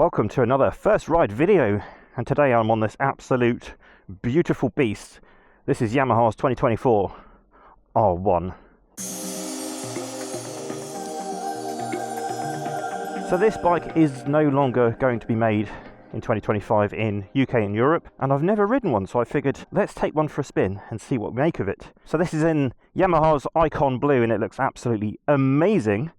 Welcome to another first ride video, and today I'm on this absolute beautiful beast. This is Yamaha's 2024 R1. So this bike is no longer going to be made in 2025 in UK and Europe, and I've never ridden one, so I figured let's take one for a spin and see what we make of it. So this is in Yamaha's Icon Blue and it looks absolutely amazing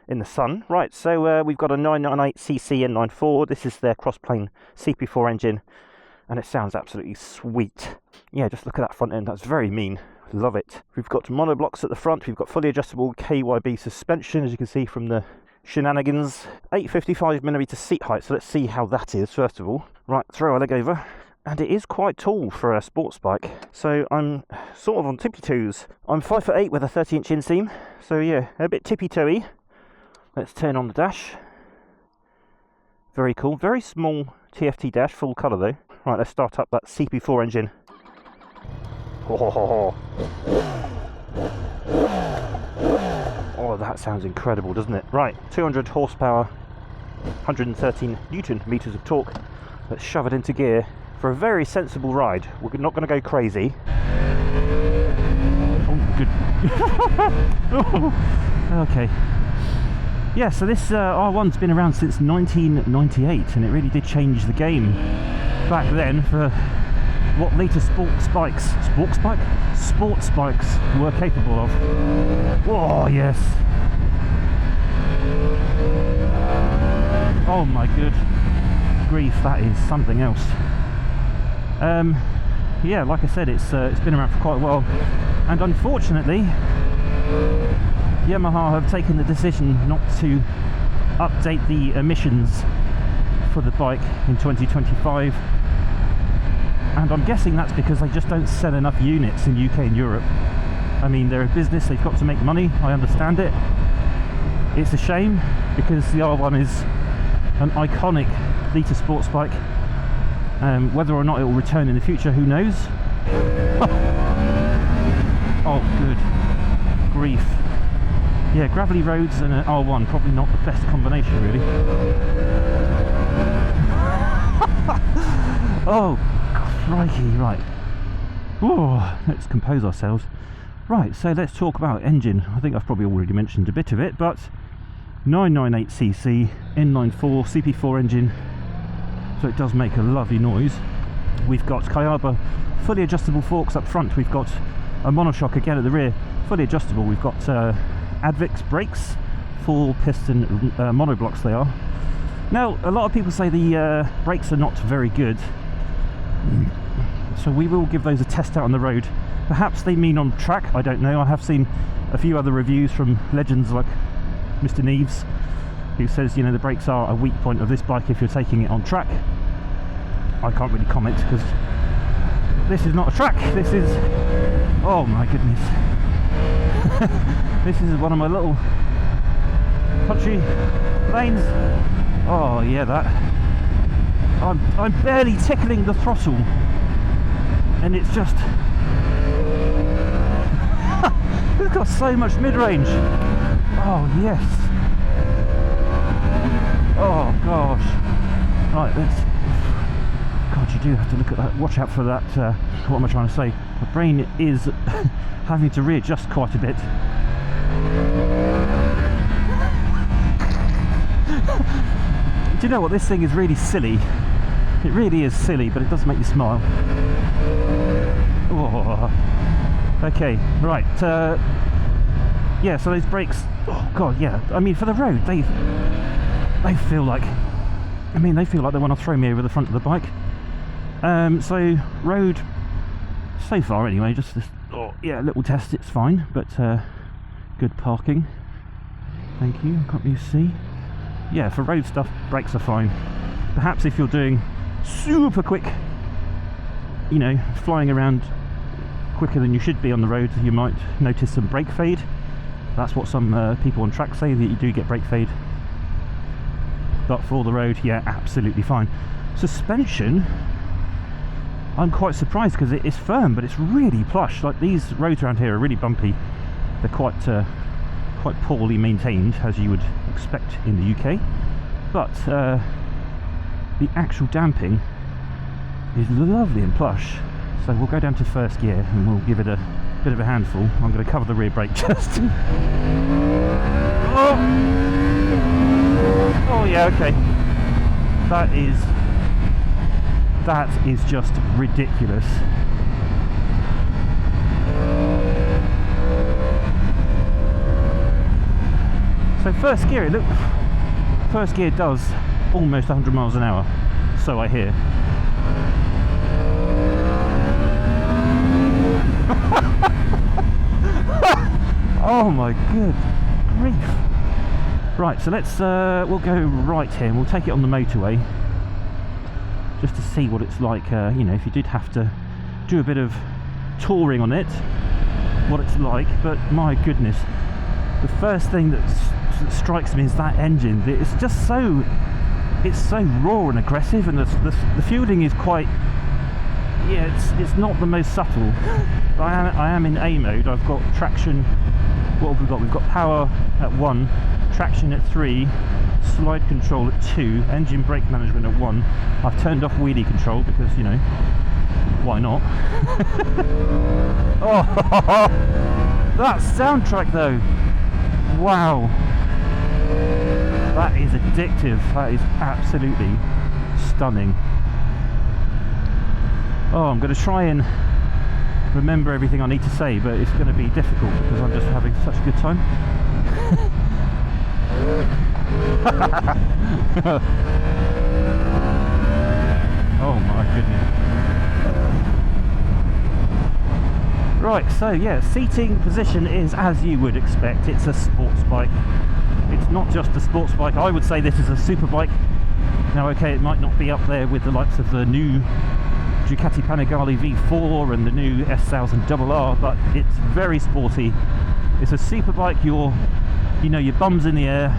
in the sun. Right, so we've got a 998cc N94. This is their cross-plane CP4 engine and it sounds absolutely sweet. Yeah, just look at that front end, that's very mean. Love it. We've got monoblocks at the front, we've got fully adjustable KYB suspension, as you can see from the shenanigans. 855mm seat height, so let's see how that is first of all. Right, throw our leg over, and it is quite tall for a sports bike, so I'm sort of on tippy toes. I'm 5'8" with a 30-inch inseam, so yeah, a bit tippy-toey. Let's turn on the dash. Very cool, very small TFT dash, full colour though. Right, let's start up that CP4 engine. Oh, that sounds incredible, doesn't it? Right, 200 horsepower, 113 Newton meters of torque. Let's shove it into gear for a very sensible ride. We're not going to go crazy. Oh, good. Okay. Yeah, so this R1's been around since 1998, and it really did change the game back then for what later sports bikes were capable of. Oh yes. Oh my good grief, that is something else. Yeah, like I said, it's been around for quite a while, and unfortunately Yamaha have taken the decision not to update the emissions for the bike in 2025. And I'm guessing that's because they just don't sell enough units in UK and Europe. I mean, they're a business, they've got to make money, I understand it. It's a shame because the R1 is an iconic litre sports bike. Whether or not it will return in the future, who knows? Oh, good grief. Yeah, gravelly roads and an R1, probably not the best combination, really. Oh, crikey, right. Whoa, let's compose ourselves. Right, so let's talk about engine. I think I've probably already mentioned a bit of it, but 998cc N94 CP4 engine, so it does make a lovely noise. We've got Kayaba fully adjustable forks up front. We've got a monoshock again at the rear, fully adjustable. We've got Advix brakes, 4-piston monoblocks they are. Now, a lot of people say the brakes are not very good, so we will give those a test out on the road. Perhaps they mean on track, I don't know. I have seen a few other reviews from legends like Mr. Neves, who says, you know, the brakes are a weak point of this bike if you're taking it on track. I can't really comment because this is not a track, this is, oh my goodness. This is one of my little country lanes. Oh yeah, that I'm barely tickling the throttle, and it's just it's got so much mid-range. Oh yes. Oh gosh. Right, let's. God, you do have to look at that. Watch out for that. What am I trying to say? My brain is having to readjust quite a bit. Do you know what, this thing is really silly. It really is silly, but it does make you smile. Oh. Okay, right. Yeah, so those brakes, oh god, yeah. I mean, for the road, they feel like, I mean, they feel like they want to throw me over the front of the bike. So road, so far anyway, just this, oh yeah, little test, it's fine, but good parking. Thank you. Can't you see? Yeah, for road stuff, brakes are fine. Perhaps if you're doing super quick, you know, flying around quicker than you should be on the road, you might notice some brake fade. That's what some people on track say, that you do get brake fade. But for the road, yeah, absolutely fine. Suspension, I'm quite surprised because it is firm, but it's really plush. Like, these roads around here are really bumpy. They're quite poorly maintained, as you would expect in the UK. But the actual damping is lovely and plush. So we'll go down to first gear and we'll give it a bit of a handful. I'm going to cover the rear brake just. Oh yeah, okay. That is just ridiculous. So first gear, look, first gear does almost 100 miles an hour, so I hear. Oh my good grief. Right, so let's we'll go right here and we'll take it on the motorway just to see what it's like, you know, if you did have to do a bit of touring on it, what it's like. But my goodness, the first thing that strikes me is that engine. It's just so, it's so raw and aggressive, and the fueling is quite, yeah, it's not the most subtle. But I am in A mode. I've got traction. What have we got? We've got power at 1, traction at 3, slide control at 2, engine brake management at 1. I've turned off wheelie control because, you know, why not? Oh, that soundtrack though, wow, that is addictive. That is absolutely stunning. Oh, I'm going to try and remember everything I need to say, but it's going to be difficult because I'm just having such a good time. Oh my goodness. Right, so yeah, seating position is as you would expect. It's a sports bike. It's not just a sports bike. I would say this is a super bike. Now okay, it might not be up there with the likes of the new Ducati Panigale V4 and the new S1000 RR, but it's very sporty. It's a super bike. You know, your bum's in the air,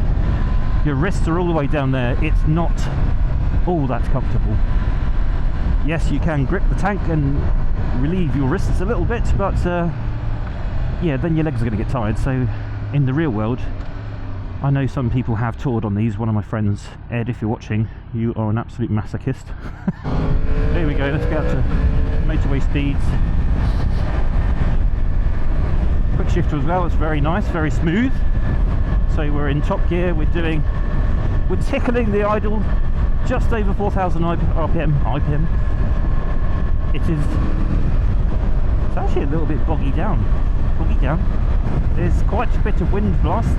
your wrists are all the way down there. It's not all that comfortable. Yes, you can grip the tank and relieve your wrists a little bit, but yeah, then your legs are going to get tired. So in the real world, I know some people have toured on these. One of my friends, Ed, if you're watching, you are an absolute masochist. There we go, let's get up to motorway speeds. Quick shifter as well, it's very nice, very smooth. So we're in top gear, we're tickling the idle just over 4,000 RPM. It's actually a little bit boggy down. There's quite a bit of wind blast.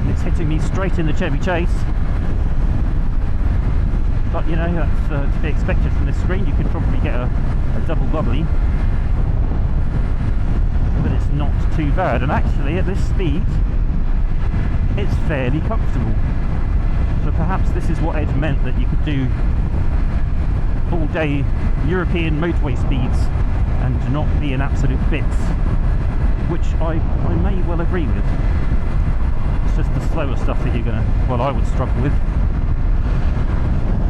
It's hitting me straight in the Chevy Chase. But you know, that's to be expected from this screen. You could probably get a double bubbly, but it's not too bad. And actually, at this speed, it's fairly comfortable. So perhaps this is what Ed meant, that you could do all-day European motorway speeds and not be in absolute bits, which I may well agree with. It's just the slower stuff that you're gonna, well, I would struggle with.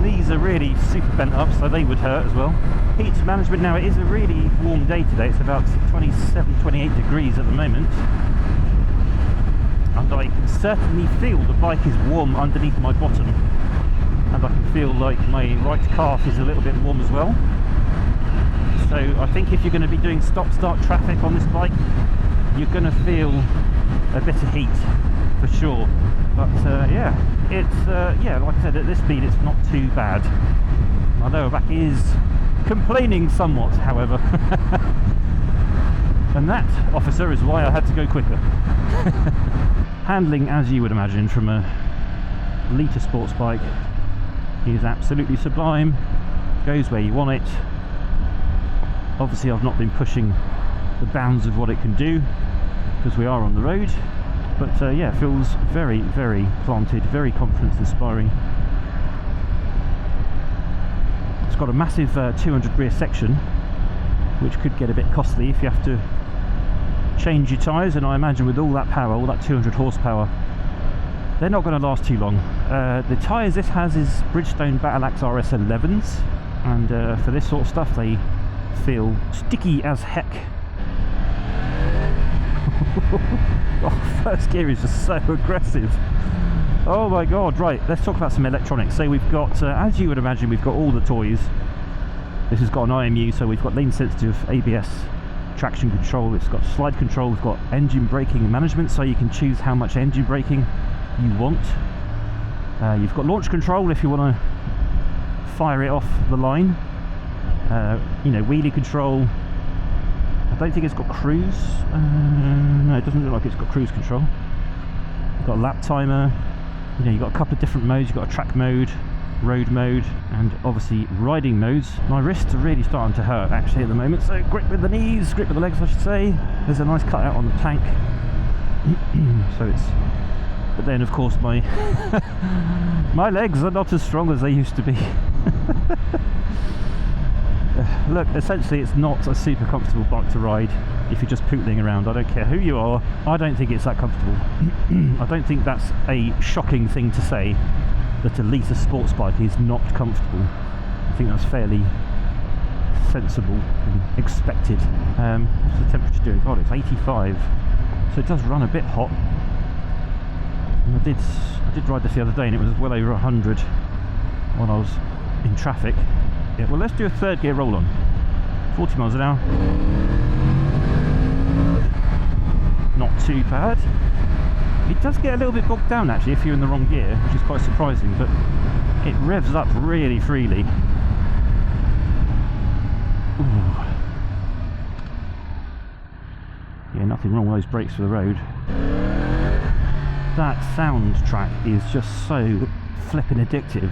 These are really super bent up, so they would hurt as well. Heat management, now it is a really warm day today. It's about 27, 28 degrees at the moment. And I can certainly feel the bike is warm underneath my bottom. And I can feel like my right calf is a little bit warm as well. So I think if you're going to be doing stop-start traffic on this bike, you're going to feel a bit of heat for sure. But yeah, it's yeah, like I said, at this speed it's not too bad. My lower back is complaining somewhat, however. And that, officer, is why I had to go quicker. Handling, as you would imagine, from a litre sports bike is absolutely sublime. Goes where you want it. Obviously I've not been pushing the bounds of what it can do because we are on the road, but yeah, feels very, very planted, very confidence inspiring. It's got a massive 200 rear section, which could get a bit costly if you have to change your tyres, and I imagine with all that power, all that 200 horsepower, they're not going to last too long. The tyres this has is Bridgestone Battleaxe RS 11s, and for this sort of stuff they feel sticky as heck. Oh, first gear is just so aggressive. Oh my god, right, let's talk about some electronics. So we've got, as you would imagine, we've got all the toys. This has got an IMU, so we've got lane sensitive ABS traction control, it's got slide control, we've got engine braking management, so you can choose how much engine braking you want. You've got launch control if you want to fire it off the line. You know, wheelie control. I don't think it's got cruise. No, it doesn't look like it's got cruise control. You've got a lap timer. You know, you've got a couple of different modes. You've got a track mode, road mode, and obviously riding modes. My wrists are really starting to hurt actually at the moment, so grip with the knees, grip with the legs I should say. There's a nice cutout on the tank. So it's, but then of course my my legs are not as strong as they used to be. Look, essentially it's not a super comfortable bike to ride if you're just pootling around. I don't care who you are, I don't think it's that comfortable. I don't think that's a shocking thing to say, that a litre sports bike is not comfortable. I think that's fairly sensible and expected. What's the temperature doing? God, it's 85, so it does run a bit hot. And I did ride this the other day and it was well over 100 when I was in traffic. Yeah, well, let's do a third gear roll on. 40 miles an hour. Not too bad. It does get a little bit bogged down actually if you're in the wrong gear, which is quite surprising, but it revs up really freely. Ooh. Yeah, nothing wrong with those brakes for the road. That soundtrack is just so flipping addictive.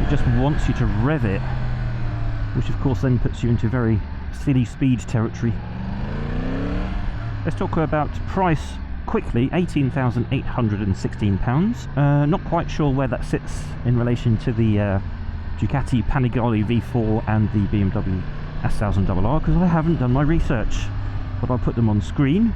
It just wants you to rev it, which of course then puts you into very silly speed territory. Let's talk about price quickly. £18,816. Not quite sure where that sits in relation to the Ducati Panigale V4 and the BMW S1000RR, because I haven't done my research, but I'll put them on screen.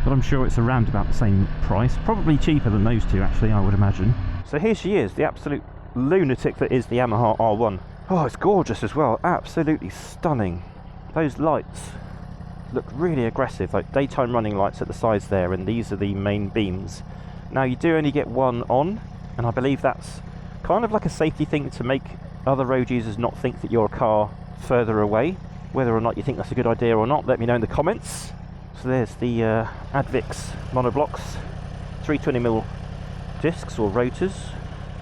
But I'm sure it's around about the same price, probably cheaper than those two actually, I would imagine. So here she is, the absolute lunatic that is the Yamaha R1. Oh, it's gorgeous as well, absolutely stunning. Those lights look really aggressive, like daytime running lights at the sides there, and these are the main beams. Now you do only get one on, and I believe that's kind of like a safety thing to make other road users not think that you're a car further away. Whether or not you think that's a good idea or not, let me know in the comments. So there's the Advix monoblocks, 320mm discs or rotors.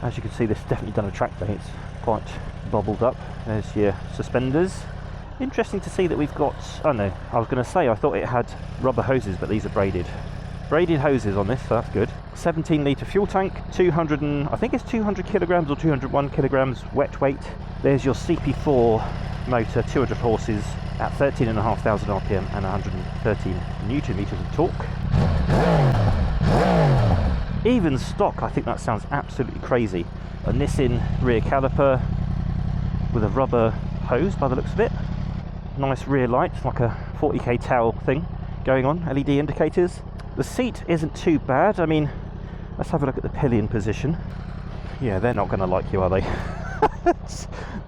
As you can see, this has definitely done a track day, it's quite bubbled up. There's your suspenders. Interesting to see that we've got, oh no, I was going to say I thought it had rubber hoses, but these are braided hoses on this, so that's good. 17 litre fuel tank, I think it's 200 kilograms or 201 kilograms wet weight. There's your CP4 motor, 200 horses at 13,500 RPM and 113 Newton meters of torque. Even stock, I think that sounds absolutely crazy. A Nissan rear caliper with a rubber hose by the looks of it. Nice rear light, like a 40k towel thing going on, LED indicators. The seat isn't too bad. I mean, let's have a look at the pillion position. Yeah, they're not going to like you, are they?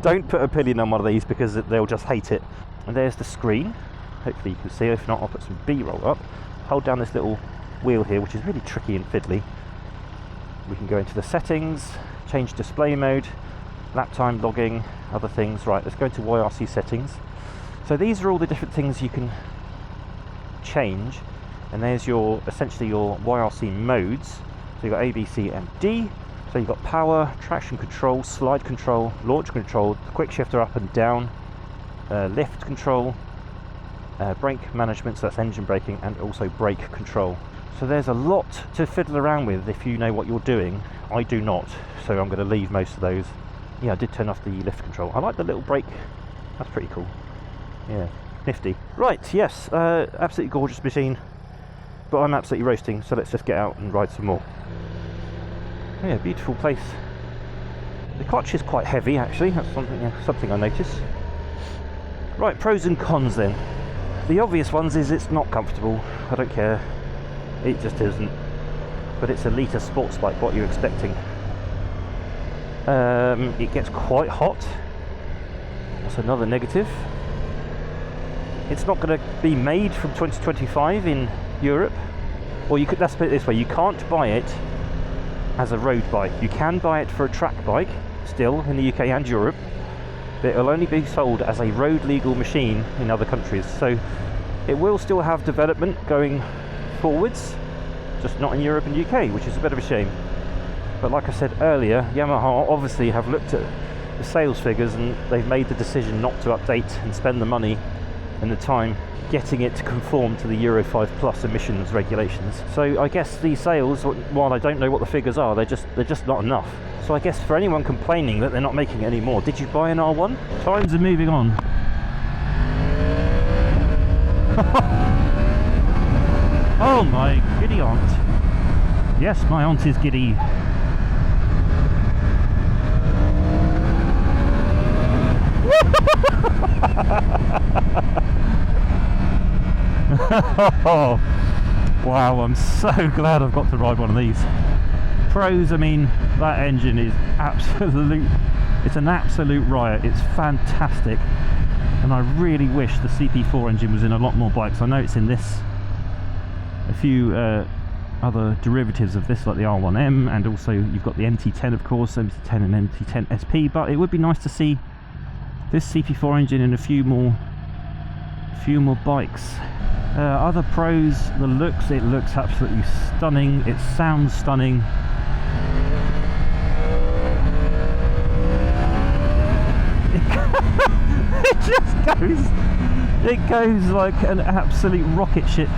Don't put a pillion on one of these because they'll just hate it. And there's the screen. Hopefully you can see. If not, I'll put some B-roll up. Hold down this little wheel here, which is really tricky and fiddly. We can go into the settings, change display mode, lap time logging, other things. Right, let's go into YRC settings. So these are all the different things you can change, and there's your essentially your YRC modes. So you've got A, B, C and D. So you've got power, traction control, slide control, launch control, quick shifter up and down, lift control, brake management, so that's engine braking, and also brake control. So there's a lot to fiddle around with if you know what you're doing. I do not, so I'm going to leave most of those. Yeah, I did turn off the lift control. I like the little brake, that's pretty cool. Yeah, nifty. Right, yes, absolutely gorgeous machine, but I'm absolutely roasting, so let's just get out and ride some more. Yeah, beautiful place. The clutch is quite heavy actually, that's something I notice. Right, pros and cons then. The obvious ones is it's not comfortable. I don't care, it just isn't. But it's a litre sports bike, what are you expecting? It gets quite hot. That's another negative. It's not going to be made from 2025 in Europe, or you could, let's put it this way, you can't buy it as a road bike. You can buy it for a track bike still in the UK and Europe, but it'll only be sold as a road legal machine in other countries. So it will still have development going forwards, just not in Europe and UK, which is a bit of a shame. But like I said earlier, Yamaha obviously have looked at the sales figures and they've made the decision not to update and spend the money and the time getting it to conform to the Euro 5 Plus emissions regulations. So I guess these sales, while I don't know what the figures are, they're just not enough. So I guess for anyone complaining that they're not making any more, did you buy an R1? Times are moving on. Oh my giddy aunt. Yes, my aunt is giddy. Oh, wow, I'm so glad I've got to ride one of these. Pros, I mean, that engine is it's an absolute riot. It's fantastic, and I really wish the CP4 engine was in a lot more bikes. I know it's in this, a few other derivatives of this, like the R1M, and also you've got the MT10, of course, MT10 and MT10 SP, but it would be nice to see this CP4 engine in a few more bikes. Other pros, the looks, it looks absolutely stunning, it sounds stunning. It goes like an absolute rocket ship.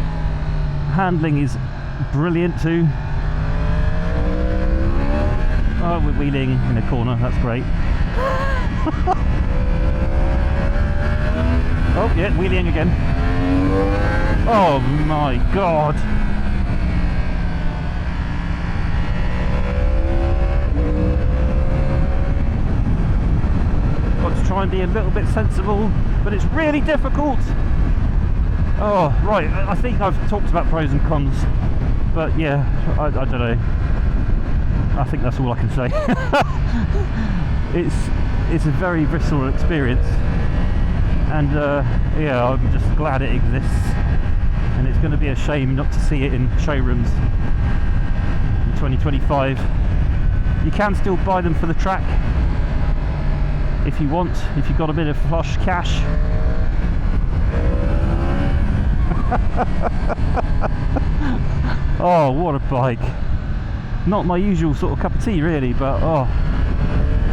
Handling is brilliant too. Oh, we're wheeling in a corner, that's great. Oh yeah, wheeling again. Oh my god. Got to try and be a little bit sensible, but it's really difficult. Oh, right, I think I've talked about pros and cons, but yeah, I don't know. I think that's all I can say. It's a very visceral experience, and yeah, I'm just glad it exists, and it's going to be a shame not to see it in showrooms in 2025. You can still buy them for the track if you want, if you've got a bit of flush cash. Oh, what a bike. Not my usual sort of cup of tea really, but oh,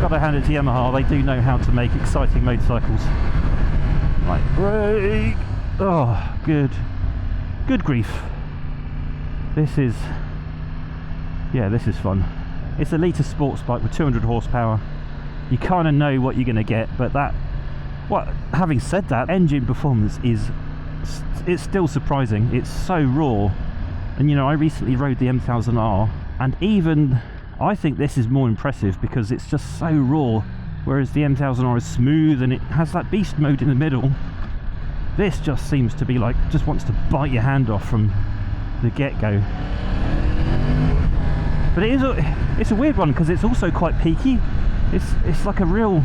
gotta hand it to Yamaha, they do know how to make exciting motorcycles. Right, brake. Oh, good grief. This is fun. It's a litre sports bike with 200 horsepower. You kind of know what you're going to get, but having said that, engine performance it's still surprising. It's so raw, and you know, I recently rode the M1000R, and even I think this is more impressive because it's just so raw, whereas the M1000R is smooth and it has that beast mode in the middle. This just seems to be like, just wants to bite your hand off from the get-go. But it's a weird one because it's also quite peaky. It's like a real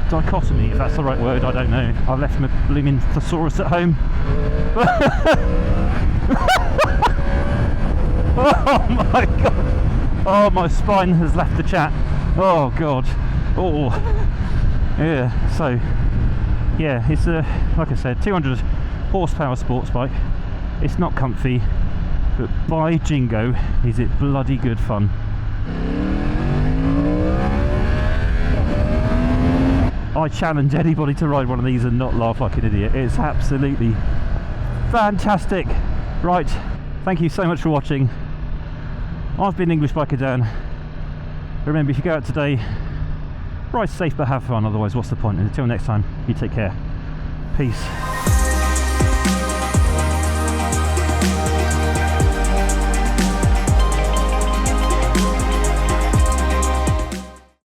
dichotomy, if that's the right word, I don't know. I've left my blooming thesaurus at home. Oh my god! Oh, my spine has left the chat. Oh god. Oh yeah. So yeah, it's like I said, 200 horsepower sports bike. It's not comfy, but by jingo, is it bloody good fun. I challenge anybody to ride one of these and not laugh like an idiot. It's absolutely fantastic. Right, thank you so much for watching. I've been EnglishBikerDan. Remember, if you go out today, ride safe but have fun, otherwise what's the point? And until next time, you take care. Peace.